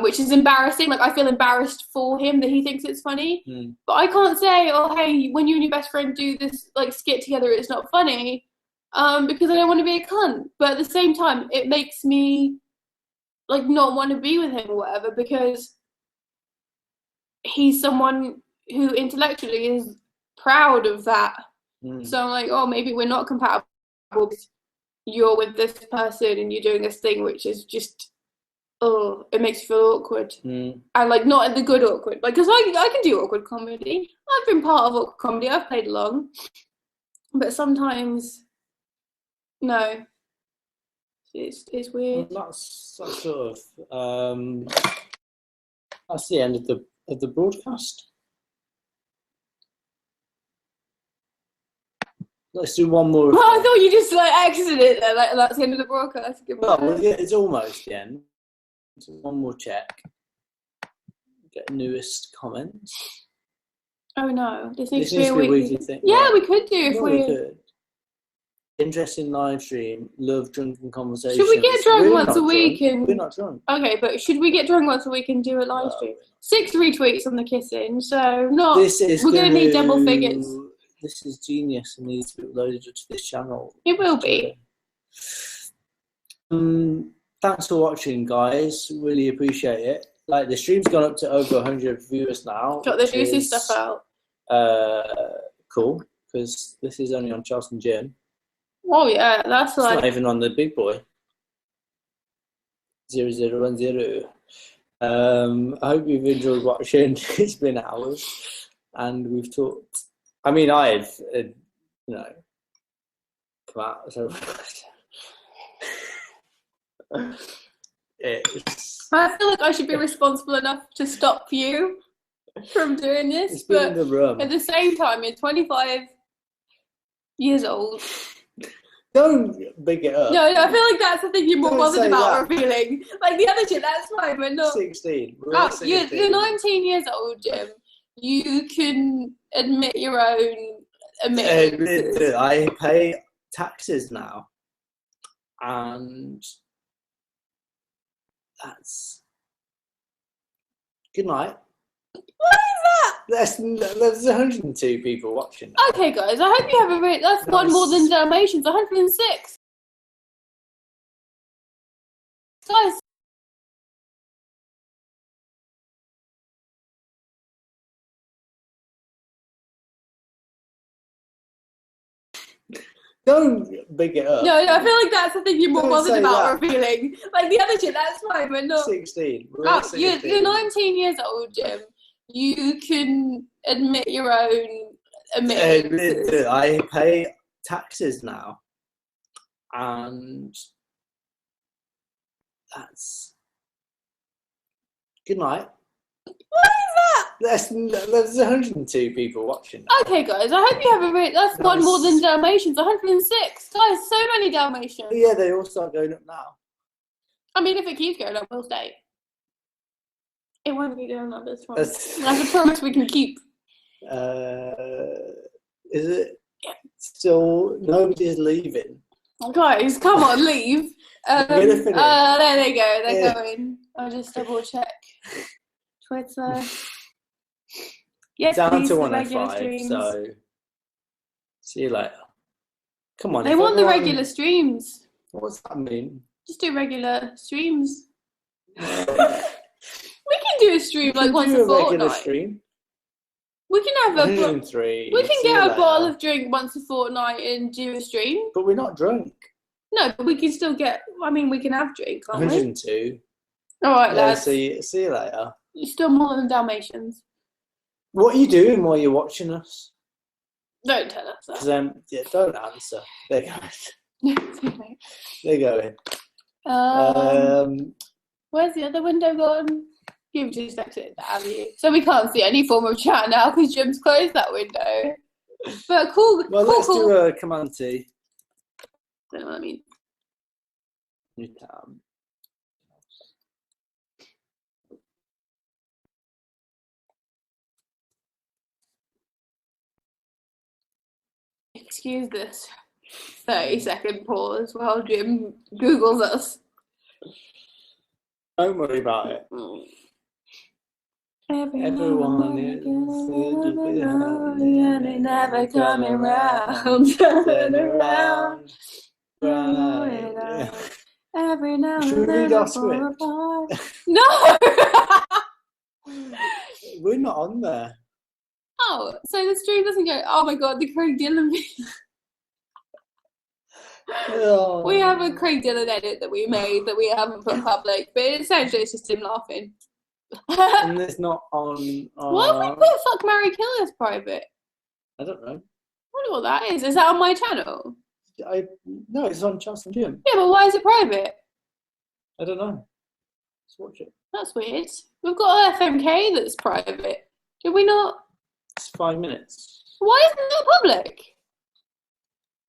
which is embarrassing. Like, I feel embarrassed for him that he thinks it's funny. But I can't say, oh, hey, when you and your best friend do this like skit together, it's not funny, because I don't want to be a cunt. But at the same time, it makes me like not want to be with him or whatever, because he's someone who intellectually is proud of that. So I'm like, oh, maybe we're not compatible because you're with this person and you're doing this thing which is just, oh, it makes you feel awkward. And like, not in the good awkward, like, because I can do awkward comedy. I've been part of awkward comedy. I've played along, but sometimes no, it's weird. That's sort of that's the end of the broadcast. Let's do one more. Well, I thought you just like exited it there. Like, that's the end of the broadcast. Well, it's almost the end. So one more check. Get newest comments. Oh no, this needs to be a weekly thing. Yeah, we could do if we could. Interesting live stream. Love drunken conversations. Should we get drunk once a week? And we're not drunk. Okay, but should we get drunk once a week and do a live stream? 6 retweets on the kissing, so not. We're going to need double figures. This is genius and needs to be uploaded to this channel. It will be. Thanks for watching, guys. Really appreciate it. Like, the stream's gone up to over 100 viewers now. Got the juicy stuff out. Cool, because this is only on Chels and Jim. Oh yeah, that's like. It's not even on the big boy. 0010. I hope you've enjoyed watching. It's been hours, and we've talked. I mean, I've, come out. So I feel like I should be responsible enough to stop you from doing this, but at the same time, you're 25 years old. Don't big it up. No, I feel like that's the thing you're more bothered about revealing. Like, the other shit, that's fine, but not. 16. You're 19 years old, Jim. You can admit your own admittance. I pay taxes now, and that's good night. What is that? There's 102 people watching now. Okay, guys, I hope you have a great. That's one more than Dalmatians. 106. Guys. Don't big it up. No, I feel like that's the thing you're more bothered about revealing. Like, the other shit, that's fine, but not. 16. You're 19 years old, Jim. You can admit your own admittance. I pay taxes now, and that's good night. What is that? There's 102 people watching now. Okay, guys, I hope you have a great. That's one more than Dalmatians. 106. Guys, so many Dalmatians. Yeah, they all start going up now. I mean, if it keeps going up, we'll stay. It won't be going up this one. That's a promise we can keep. Is it? Still, nobody's leaving. Guys, come on, leave. There they go. They're going. I'll just double check. Twitter. Yes, down to 105. So, see you later. Come on. They want the regular streams. What's that mean? Just do regular streams. We can do a stream like once a fortnight. Stream. We can have a 103. We can get a bottle of drink once a fortnight and do a stream. But we're not drunk. No, but we can still get. I mean, we can have drink, can't 102. We? All right, lads. See you later. You're still more than Dalmatians. What are you doing while you're watching us? Don't tell us that. Don't answer. They're going. They're going. Where's the other window gone? You've just exited the alley. So we can't see any form of chat now because Jim's closed that window. But cool. Well, let's do a command T. Don't know what I mean. New tab. Excuse this 30-second pause while Jim Googles us. Don't worry about it. Everyone is and they never coming round. Turn around. Right. Every now Should and we read then our I fall script? apart. No! We're not on there. Oh, so the stream doesn't go, oh my god, the Craig Dillon video. Oh. We have a Craig Dillon edit that we made that we haven't put public, but essentially it's just him laughing. And it's not on. Why have we put Fuck, Marry, Kill as private? I don't know. I wonder what that is. Is that on my channel? No, it's on Chels and Jim. Yeah, but why is it private? I don't know. Let's watch it. That's weird. We've got FMK that's private. Did we not? It's 5 minutes. Why isn't it public?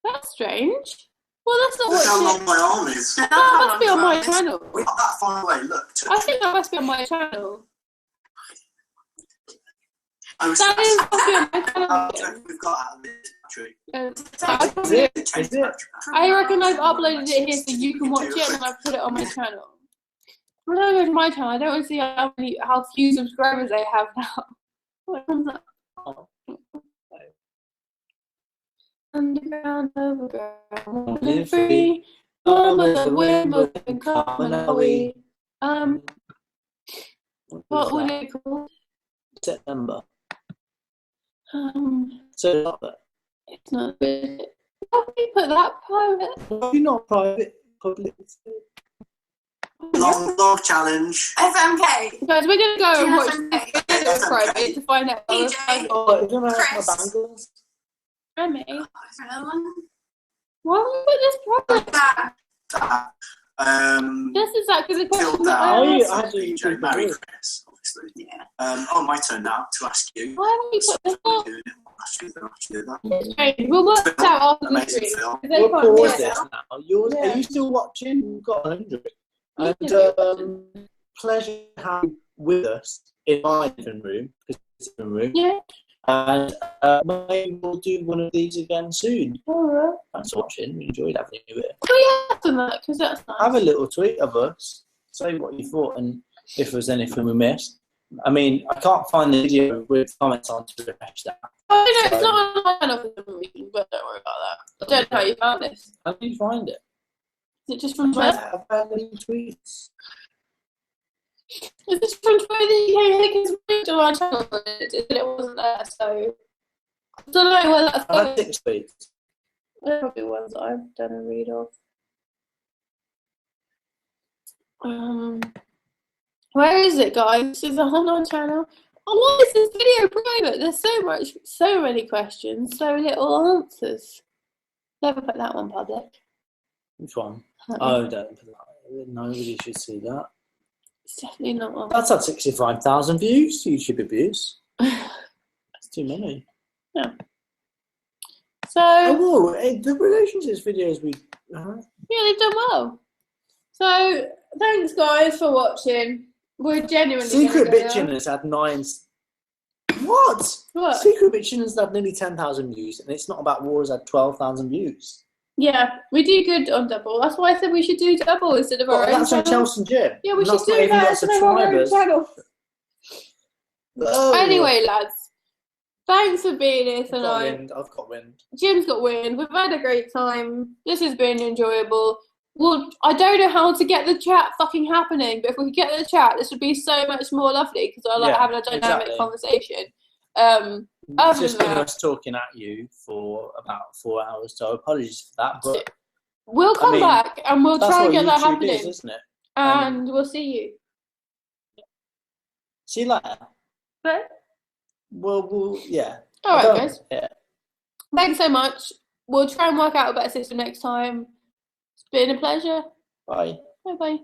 That's strange. Well, that's not Look how what long my arm is. that must be on my channel. We're not that far away. Look. I think that must be on my channel. I was That is must be on my how channel. we've got out of this battery. Is it? Is it? I reckon I've uploaded it here so you can watch it, and then I've put it on my channel. When I go to my channel, I don't want to see how few subscribers I have now. What comes up? Underground, overground, living free. All but the wind, but in common are we. What would it call? September. Um, So not that. it's not good. How can you put that private? Why are you not private? Public. Long challenge. FMK. Guys, we're gonna go and watch FMK. this video that's private to find out. PJ. Oh, you're gonna have Chris. my bangles. Remy, Another one? why would we put this private? That. That's exactly the question Filled that out. I Oh, you asked. actually PJ, do marry that. Chris, obviously. Yeah. Oh, my turn now to ask you. Why haven't we put this up? Amazing Strange. We'll work it out after the stream. film. 'Cause they We'll can't pause hear this it. now. Yours, Yeah. Are you still watching? We've got 100. And pleasure having you with us in my living room. Yeah. And maybe we'll do one of these again soon. Alright. Thanks for watching. We enjoyed having you here. Oh yeah, done that because that's nice. Have a little tweet of us. Say what you thought and if there was anything we missed. I mean, I can't find the video with comments on to refresh that. Oh no, it's not on my channel for some reason, but don't worry about that. I don't know how you found this. How do you find it? Is it just from Twitter? I've had any tweets. Is this from Twitter? Yeah, because we to our channel, but it wasn't there, so I don't know where that's I've had going. 6 tweets. There probably ones that I've done a read of. Where is it, guys? Is it on our channel? Oh, why is this video private? There's so many questions, so little answers. Never put that one public. Which one? Oh, don't put that. Nobody should see that. It's definitely not on. That's had 65,000 views. YouTube views. That's too many. So, Oh, the relationships videos we. yeah, they've done well. So, thanks, guys, for watching. We're genuinely Secret gonna go Bitchin' now. has had 9. What? What? Secret Bitchin' has had nearly 10,000 views, and it's not about war. Has had 12,000 views. Yeah, we do good on double. That's why I said we should do double instead of our Oh, own that's on channel. Chels and Jim. Yeah, we And should that's do not even that got instead of our own subscribers. channel. Oh. Anyway, lads, thanks for being here I've got tonight. wind. I've got wind. Jim's got wind. We've had a great time. This has been enjoyable. Well, I don't know how to get the chat fucking happening, but if we could get the chat, this would be so much more lovely because I like Yeah, having a dynamic exactly. conversation. It's Other just than been that, us talking at you for about 4 hours, so apologies for that. But we'll come mean, back and we'll that's try what and get that YouTube happening. is, isn't it? And we'll see you. See you later. But, We'll yeah. all right, I don't- guys. Yeah. Thanks so much. We'll try and work out a better system next time. It's been a pleasure. Bye. Bye bye.